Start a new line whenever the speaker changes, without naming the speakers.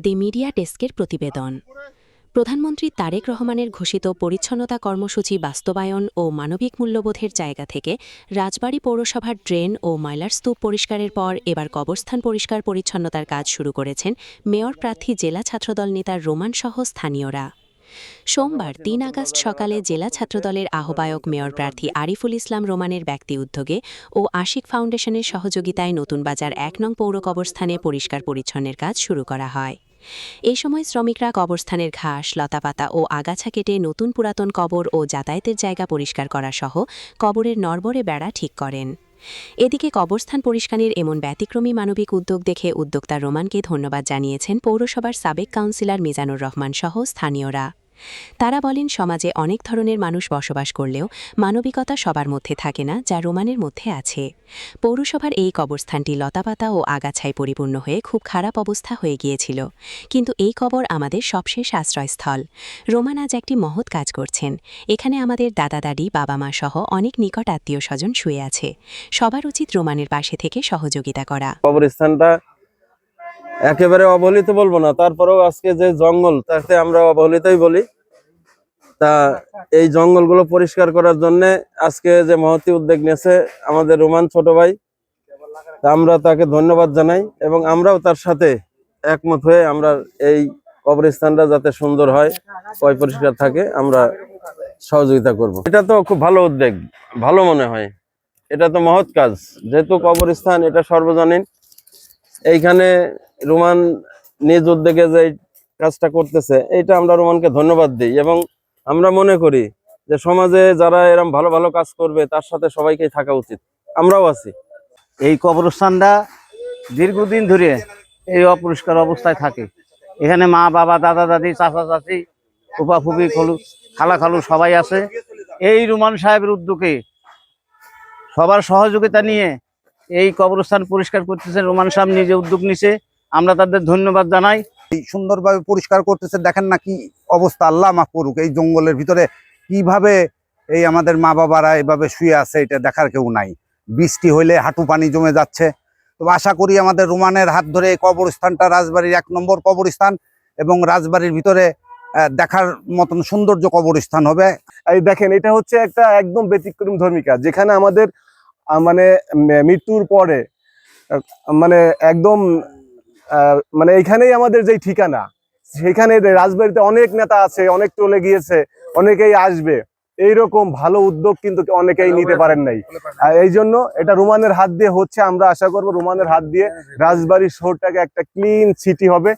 দি media ডেস্কের প্রতিবেদন। প্রধানমন্ত্রী তারেক রহমানের ঘোষিত পরিচ্ছন্নতা কর্মসূচি বাস্তবায়ন ও মানবিক মূল্যবোধের জায়গা থেকে রাজবাড়ী পৌরসভার ড্রেন ও ময়লার স্তূপ পরিষ্কারের পর এবার কবরস্থান পরিষ্কার পরিচ্ছন্নতার কাজ শুরু করেছেন মেয়র প্রার্থী জেলা ছাত্রদল নেতা রোমান সহ স্থানীয়রা। সোমবার ৩ আগস্ট সকালে জেলা ছাত্রদলের আহ্বায়ক মেয়র প্রার্থী আরিফুল ইসলাম রোমানের ব্যক্তি উদ্যোগে ও আশিক ফাউন্ডেশনের সহযোগিতায় নতুন বাজার ১ নং পৌর কবরস্থানে পরিষ্কার পরিচ্ছন্নের কাজ শুরু করা হয়। এ সময় শ্রমিকরা কবরস্থানের ঘাস, লতাপাতা ও আগাছা কেটে নতুন পুরাতন কবর ও যাতায়াতের জায়গা পরিষ্কার করা সহ কবরের নড়বড়ে বেড়া ঠিক করেন। এদিকে কবরস্থান পরিষ্কারের এমন ব্যতিক্রমী মানবিক উদ্যোগ দেখে উদ্যোক্তা রোমানকে ধন্যবাদ জানিয়েছেন পৌরসভার সাবেক কাউন্সিলর মিজানুর রহমান সহ স্থানীয়রা। তারা বলেন, সমাজে অনেক ধরনের মানুষ বসবাস করলেও মানবিকতা সবার মধ্যে থাকে না, যা রোমানের মধ্যে আছে। পৌরসভার এই কবরস্থানটি লতাপাতা ও আগাছায় পরিপূর্ণ হয়ে খুব খারাপ অবস্থা হয়ে গিয়েছিল, কিন্তু এই কবর আমাদের সবশেষ আশ্রয়স্থল। রোমান আজ একটি মহৎ কাজ করছেন। এখানে আমাদের দাদা দাদি, বাবা মা সহ অনেক নিকট আত্মীয় স্বজন শুয়ে আছে। সবার উচিত রোমানের পাশে থেকে সহযোগিতা করা।
কবরস্থানটা একেবারে অবহেলিত বলবো না, তারপরেও আজকে যে জঙ্গল, তাতে আমরা অবহেলিতই বলি। তা এই জঙ্গলগুলো পরিষ্কার করার জন্য আজকে যে মহতী উদ্যোগ নিয়েছে আমাদের রোমান ছোট ভাই, তা আমরা তাকে ধন্যবাদ জানাই এবং আমরাও তার সাথে একমত হয়ে আমরা এই কবরস্থানটা যাতে সুন্দর হয়, পরিষ্কার থাকে, আমরা সহযোগিতা করব। এটা তো খুব ভালো উদ্যোগ, ভালো মনে হয়। এটা তো মহৎ কাজ, যেহেতু কবরস্থান এটা সর্বজনীন। এইখানে রোমান নিজ উদ্যোগে যে কাজটা করতেছে, এটা আমরা রোমানকে ধন্যবাদ দিই এবং আমরা মনে করি যে সমাজে যারা এরকম ভালো ভালো কাজ করবে তার সাথে সবাইকেই থাকা উচিত। আমরাও আছি।
এই কবরস্থানটা দীর্ঘদিন ধরে এই অপরিষ্কার অবস্থায় থাকে। এখানে মা বাবা, দাদা দাদি, চাচা চাচি, ফুপা ফুপি, খালা খালু সবাই আছে। এই রোমান সাহেবের উদ্যোগে সবার সহযোগিতা নিয়ে এই কবরস্থান পরিষ্কার করতেছে। রোমান সাহেব নিজে উদ্যোগ নিছে, আমরা তাদের ধন্যবাদ জানাই।
সুন্দরভাবে পরিষ্কার করতেছে, দেখেন না কি অবস্থা। আল্লাহ মাফ করুক, এই জঙ্গলের ভিতরে কিভাবে এই আমাদের মা বাবারা এভাবে শুয়ে আছে, এটা দেখার কেউ নাই। বৃষ্টি হইলে হাঁটু পানি জমে যাচ্ছে। তো আশা করি আমাদের রোমানের হাত ধরে এই কবরস্থানটা রাজবাড়ির ১ নম্বর কবরস্থান এবং রাজবাড়ির ভিতরে দেখার মতন সৌন্দর্য কবরস্থান হবে।
এই দেখেন, এটা হচ্ছে একটা একদম ব্যতিক্রম ধর্মী কাজ, যেখানে আমাদের মানে মৃত্যুর পরে মানে একদম মানে এখানেই আমাদের যে ঠিকানা, সেখানে রাজবাড়িতে অনেক নেতা আছে, অনেক চলে গিয়েছে, অনেকেই আসবে। এইরকম ভালো উদ্যোগ কিন্তু অনেকেই নিতে পারেন নাই। এই জন্য এটা রোমানের হাত দিয়ে হচ্ছে। আমরা আশা করবো রোমানের হাত দিয়ে রাজবাড়ির শহরটাকে একটা ক্লিন সিটি হবে